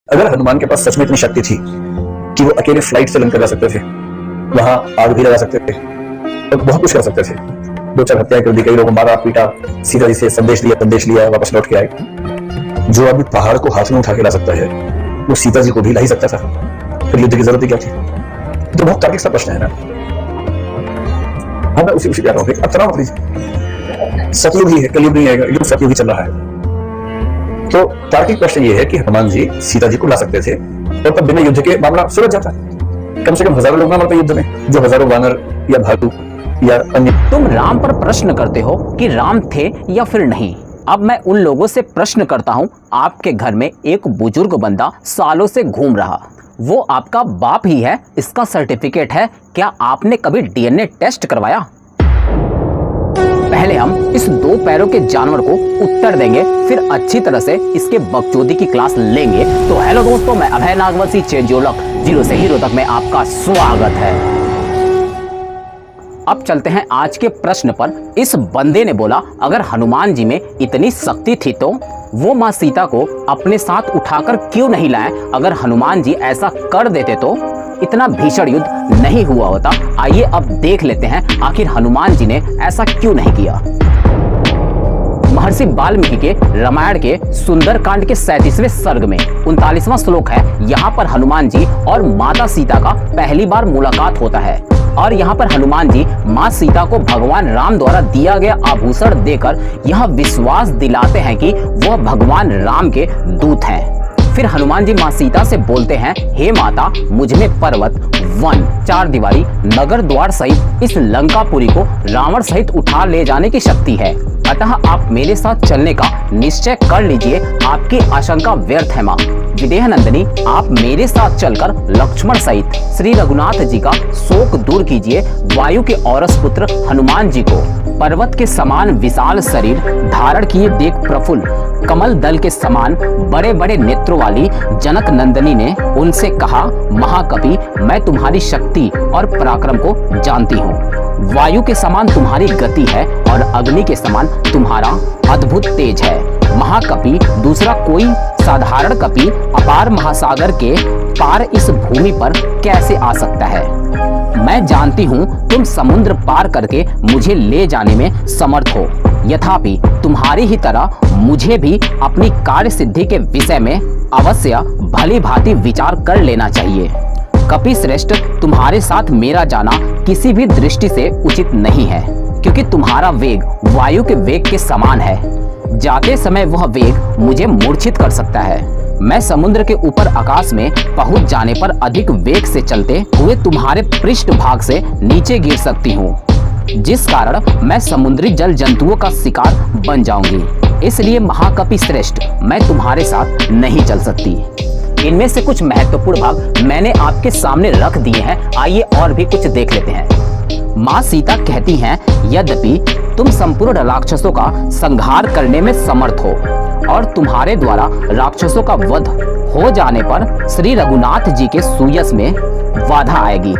अगर हनुमान के पास सच में इतनी शक्ति थी कि वो अकेले फ्लाइट से लंका जा सकते थे, वहां आग भी लगा सकते थे और बहुत कुछ कर सकते थे, 2-4 हत्याएं कर दी, कई लोगों को मारा पीटा, सीता जी से संदेश लिया, वापस लौट के आए। जो आदमी पहाड़ को हाथ में उठा के ला सकता है वो सीता जी को भी ला ही सकता था, फिर युद्ध की जरूरत ही क्या थी? तो बहुत तार्किक सा प्रश्न है ना। हाँ, मैं उसी कह रहा हूँ, अब तनाव मत लीजिए, सतयुग ही है, कलयुग नहीं आएगा, युग सतयुग ही चल रहा है। तो तार्किक प्रश्न ये है कि हनुमान जी सीता जी को ला सकते थे और तब बिना युद्ध के मामला सुलझ जाता। कम से कम हजारों लोग ना मरते युद्ध में, जो हजारों वानर या भालू या अन्य। तुम राम पर प्रश्न करते हो कि राम थे या फिर नहीं। अब मैं उन लोगों से प्रश्न करता हूँ, आपके घर में एक बुजुर्ग बंदा सालों से घूम रहा, वो आपका बाप ही है, इसका सर्टिफिकेट है, क्या आपने कभी डीएनए टेस्ट करवाया? पहले हम इस 2 पैरों के जानवर को उत्तर देंगे, फिर अच्छी तरह से इसके बकचोदी की क्लास लेंगे। तो हेलो दोस्तों, मैं अभय नागवंशी, चेंजियोलॉग जीरो से हीरो तक में आपका स्वागत है। अब चलते हैं आज के प्रश्न पर। इस बंदे ने बोला, अगर हनुमान जी में इतनी शक्ति थी तो वो माँ सीता को अपने साथ उठाकर क्यों नहीं लाए? अगर हनुमान जी ऐसा कर देते तो इतना भीषण युद्ध नहीं हुआ होता। आइए अब देख लेते हैं आखिर हनुमान जी ने ऐसा क्यों नहीं किया। महर्षि वाल्मीकि के रामायण के सुंदरकांड के 37वें सर्ग में 39वां श्लोक है। यहाँ पर हनुमान जी और माता सीता का पहली बार मुलाकात होता है और यहाँ पर हनुमान जी माँ सीता को भगवान राम द्वारा दिया गया आभूषण देकर यह विश्वास दिलाते हैं कि वह भगवान राम के दूत हैं। फिर हनुमान जी माँ सीता से बोलते हैं, हे माता, मुझ में पर्वत, वन, 4 दीवारी, नगर द्वार सहित इस लंकापुरी को रावण सहित उठा ले जाने की शक्ति है, अतः आप मेरे साथ चलने का निश्चय कर लीजिए, आपकी आशंका व्यर्थ है। माँ विदेह नंदिनी, आप मेरे साथ चलकर लक्ष्मण सहित श्री रघुनाथ जी का शोक दूर कीजिए। वायु के औरस पुत्र हनुमान जी को पर्वत के समान विशाल शरीर धारण किए देख प्रफुल्ल कमल दल के समान बड़े बड़े नेत्रों वाली जनक नंदिनी ने उनसे कहा, महाकवि, मैं तुम्हारी शक्ति और पराक्रम को जानती हूँ। वायु के समान तुम्हारी गति है और अग्नि के समान तुम्हारा अद्भुत तेज है। महाकवि, दूसरा कोई साधारण कवि अपार महासागर के पार इस भूमि पर कैसे आ सकता है? मैं जानती हूँ तुम समुद्र पार करके मुझे ले जाने में समर्थ हो, यथापि तुम्हारी ही तरह मुझे भी अपनी कार्य सिद्धि के विषय में अवश्य भली भांति विचार कर लेना चाहिए। कपि श्रेष्ठ, तुम्हारे साथ मेरा जाना किसी भी दृष्टि से उचित नहीं है, क्योंकि तुम्हारा वेग वायु के वेग के समान है। जाते समय वह वेग मुझे मूर्छित कर सकता है। मैं समुद्र के ऊपर आकाश में पहुंच जाने पर अधिक वेग से चलते हुए तुम्हारे पृष्ठ भाग से नीचे गिर सकती हूँ, जिस कारण मैं समुद्री जल जंतुओं का शिकार बन जाऊंगी। इसलिए महाकवि श्रेष्ठ, मैं तुम्हारे साथ नहीं चल सकती। इनमें से कुछ महत्वपूर्ण भाग मैंने आपके सामने रख दिए हैं, आइए और भी कुछ देख लेते हैं। माँ सीता कहती हैं, यद्यपि तुम संपूर्ण राक्षसों का संहार करने में समर्थ हो और तुम्हारे द्वारा राक्षसों का वध हो जाने पर श्री रघुनाथ जी के सुयश में बाधा आएगी।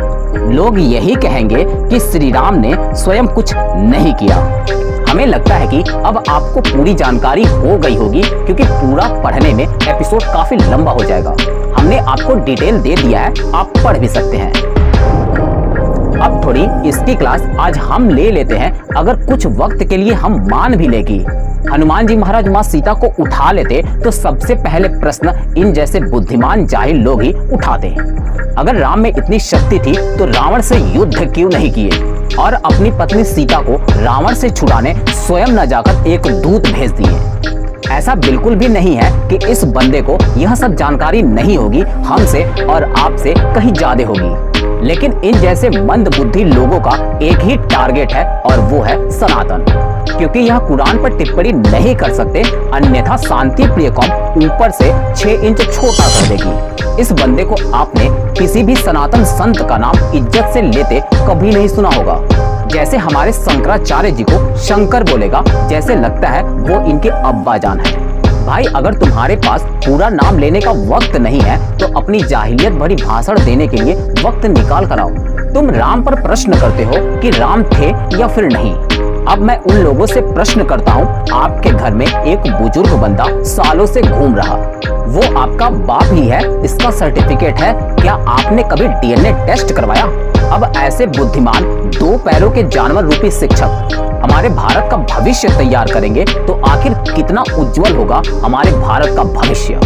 लोग यही कहेंगे कि श्री राम ने स्वयं कुछ नहीं किया। हमें लगता है कि अब आपको पूरी जानकारी हो गई होगी, क्योंकि पूरा पढ़ने में एपिसोड काफी लंबा हो जाएगा। हमने आपको डिटेल दे दिया है, आप पढ़ भी सकते हैं। अब थोड़ी इसकी क्लास आज हम ले लेते हैं। अगर कुछ वक्त के लिए हम मान भी ले कि हनुमान जी महाराज माँ सीता को उठा लेते, तो सबसे पहले प्रश्न इन जैसे बुद्धिमान जाहिल लोग ही उठाते। अगर राम में इतनी शक्ति थी तो रावण से युद्ध क्यों नहीं किए और अपनी पत्नी सीता को रावण से छुड़ाने स्वयं न जाकर एक दूत भेज दिए? ऐसा बिल्कुल भी नहीं है कि इस बंदे को यह सब जानकारी नहीं होगी, हमसे और आपसे कहीं ज्यादा होगी। लेकिन इन जैसे मंद बुद्धि लोगों का एक ही टारगेट है और वो है सनातन, क्योंकि यह कुरान पर टिप्पणी नहीं कर सकते, अन्यथा शांति प्रिय कौम ऊपर से 6 इंच छोटा कर देगी। इस बंदे को आपने किसी भी सनातन संत का नाम इज्जत से लेते कभी नहीं सुना होगा। जैसे हमारे शंकराचार्य जी को शंकर बोलेगा, जैसे लगता है वो इनके अब्बा जान है। भाई, अगर तुम्हारे पास पूरा नाम लेने का वक्त नहीं है तो अपनी जाहिलियत भरी भाषण देने के लिए वक्त निकाल कर आओ। तुम राम पर प्रश्न करते हो कि राम थे या फिर नहीं। अब मैं उन लोगों से प्रश्न करता हूं, आपके घर में एक बुजुर्ग बंदा सालों से घूम रहा, वो आपका बाप ही है, इसका सर्टिफिकेट है, क्या आपने कभी डीएनए टेस्ट करवाया? अब ऐसे बुद्धिमान दो पैरों के जानवर रूपी शिक्षक हमारे भारत का भविष्य तैयार करेंगे तो आखिर कितना उज्जवल होगा हमारे भारत का भविष्य।